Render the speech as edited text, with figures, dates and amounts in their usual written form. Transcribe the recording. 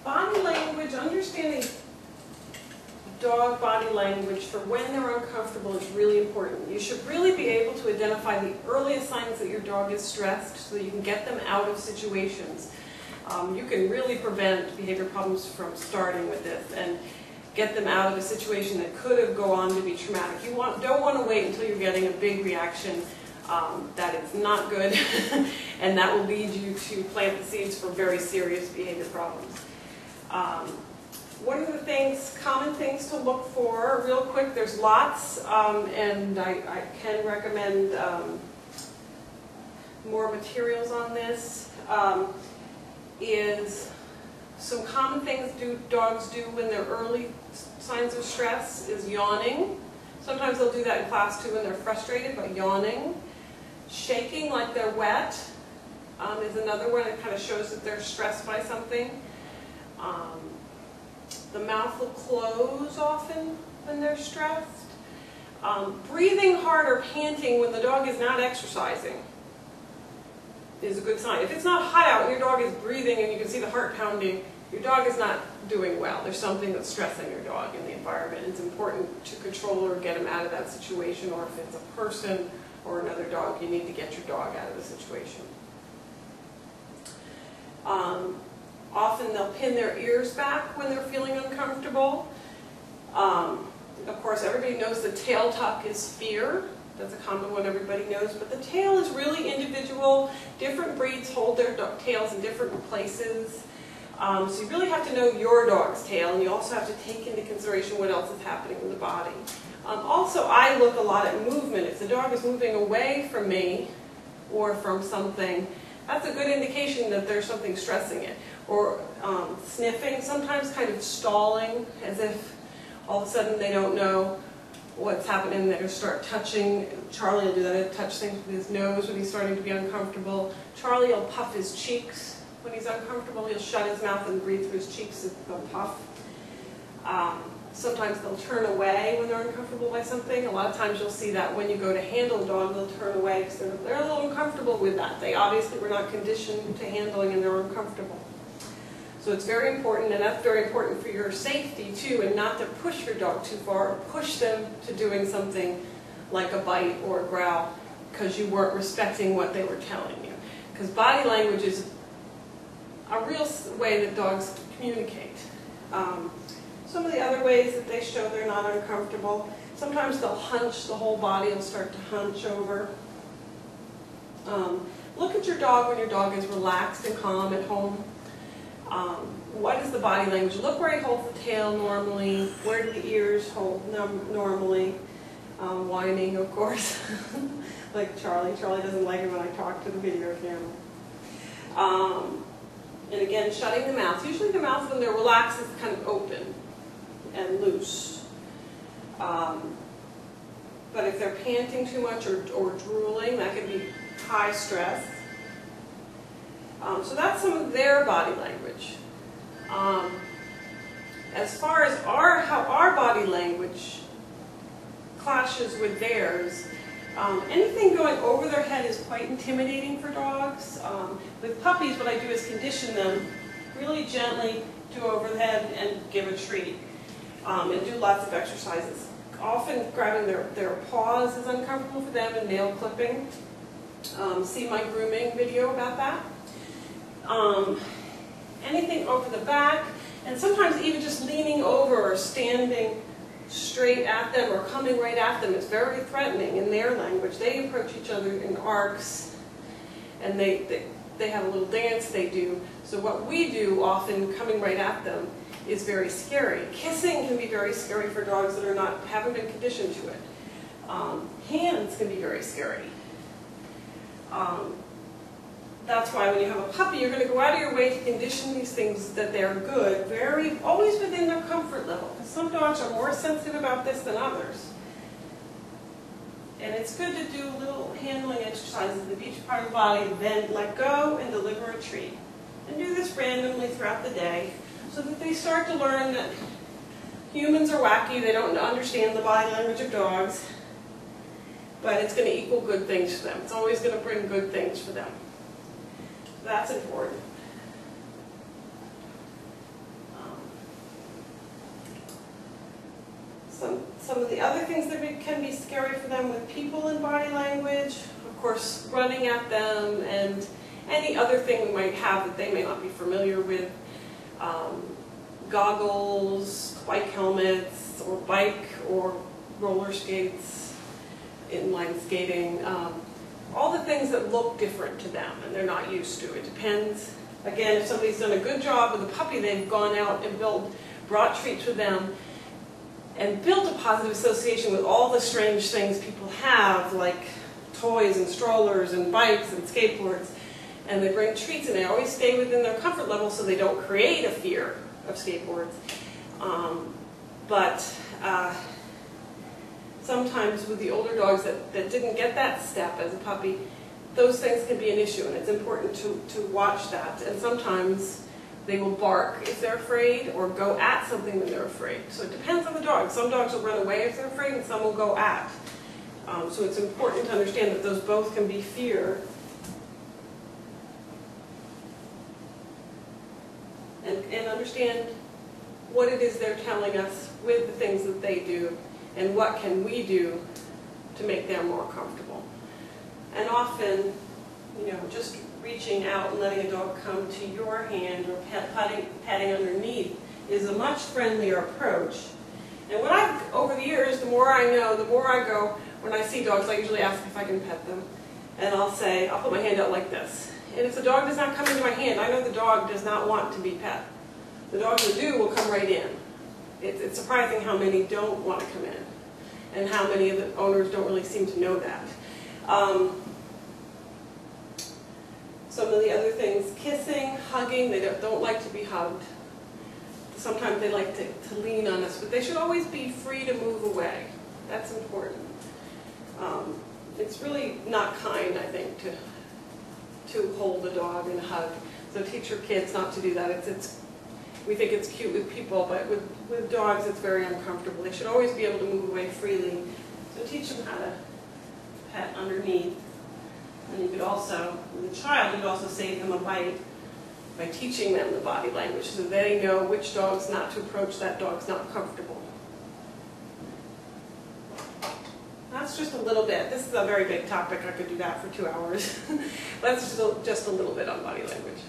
Body language, understanding dog body language for when they're uncomfortable is really important. You should really be able to identify the earliest signs that your dog is stressed so that you can get them out of situations. You can really prevent behavior problems from starting with this and get them out of a situation that could have gone on to be traumatic. You don't want to wait until you're getting a big reaction that is not good and that will lead you to plant the seeds for very serious behavior problems. What are the common things to look for? Real quick, there's lots, and I can recommend more materials on this. Is some common things dogs do when they're early signs of stress is yawning. Sometimes they'll do that in class too when they're frustrated, but yawning. Shaking like they're wet is another one that kind of shows that they're stressed by something. The mouth will close often when they're stressed. Breathing hard or panting when the dog is not exercising is a good sign. If it's not hot out and your dog is breathing and you can see the heart pounding, your dog is not doing well. There's something that's stressing your dog in the environment. It's important to control or get him out of that situation, or if it's a person or another dog, you need to get your dog out of the situation. Often they'll pin their ears back when they're feeling uncomfortable. Of course, everybody knows the tail tuck is fear. That's a common one everybody knows, but the tail is really individual. Different breeds hold their tails in different places. So you really have to know your dog's tail, and you also have to take into consideration what else is happening in the body. Also, I look a lot at movement. If the dog is moving away from me or from something, that's a good indication that there's something stressing it. Or sniffing, sometimes kind of stalling, as if all of a sudden they don't know what's happening. They'll start touching. Charlie will do that. He'll touch things with his nose when he's starting to be uncomfortable. Charlie will puff his cheeks when he's uncomfortable. He'll shut his mouth and breathe through his cheeks and they'll puff. Sometimes they'll turn away when they're uncomfortable by something. A lot of times you'll see that when you go to handle a dog, they'll turn away because they're a little uncomfortable with that. They obviously were not conditioned to handling and they're uncomfortable. So it's very important, and that's very important for your safety too, and not to push your dog too far or push them to doing something like a bite or a growl because you weren't respecting what they were telling you. Because body language is a real way that dogs communicate. Some of the other ways that they show they're not uncomfortable, sometimes they'll hunch, the whole body will start to hunch over. Look at your dog when your dog is relaxed and calm at home. What is the body language? Look where he holds the tail normally. Where do the ears hold normally? Whining, of course, like Charlie. Charlie doesn't like it when I talk to the video camera. And again, shutting the mouth. Usually the mouth, when they're relaxed, is kind of open and loose. But if they're panting too much or drooling, that can be high stress. So that's some of their body language. As far as how our body language clashes with theirs, anything going over their head is quite intimidating for dogs. With puppies, what I do is condition them really gently to over the head and give a treat, and do lots of exercises. Often grabbing their paws is uncomfortable for them, and nail clipping. See my grooming video about that. Anything over the back, and sometimes even just leaning over or standing straight at them or coming right at them is very threatening in their language. They approach each other in arcs, and they have a little dance they do. So what we do, often coming right at them, is very scary. Kissing can be very scary for dogs that haven't been conditioned to it. Hands can be very scary. That's why when you have a puppy, you're going to go out of your way to condition these things that they're good, always within their comfort level. Because some dogs are more sensitive about this than others. And it's good to do little handling exercises of each part of the body, then let go and deliver a treat. And do this randomly throughout the day so that they start to learn that humans are wacky, they don't understand the body language of dogs, but it's going to equal good things for them. It's always going to bring good things for them. That's important. Some of the other things that can be scary for them with people in body language, of course, running at them and any other thing we might have that they may not be familiar with. Goggles, bike helmets, or bike or roller skates, inline skating, all the things that look different to them and they're not used to. It depends, again, if somebody's done a good job with a puppy, they've gone out and brought treats with them and built a positive association with all the strange things people have, like toys and strollers and bikes and skateboards, and they bring treats and they always stay within their comfort level so they don't create a fear of skateboards. But sometimes with the older dogs that didn't get that step as a puppy, those things can be an issue, and it's important to watch that. And sometimes they will bark if they're afraid or go at something when they're afraid. So it depends on the dog. Some dogs will run away if they're afraid and some will go at. So it's important to understand that those both can be fear. And understand what it is they're telling us with the things that they do and what can we do to make them more comfortable. And often, just reaching out and letting a dog come to your hand or patting underneath is a much friendlier approach. And over the years, the more I know, the more I go, when I see dogs, I usually ask if I can pet them. And I'll put my hand out like this. And if the dog does not come into my hand, I know the dog does not want to be pet. The dogs that do will come right in. It's surprising how many don't want to come in, and how many of the owners don't really seem to know that. Some of the other things, kissing, hugging, they don't like to be hugged. Sometimes they like to lean on us, but they should always be free to move away. That's important. It's really not kind, I think, to hold a dog and hug. So teach your kids not to do that. We think it's cute with people, but with dogs it's very uncomfortable. They should always be able to move away freely. So teach them how to pet underneath. And you could also, with a child, you could also save them a bite by teaching them the body language so they know which dogs not to approach, that dog's not comfortable. That's just a little bit. This is a very big topic. I could do that for 2 hours. That's just a little bit on body language.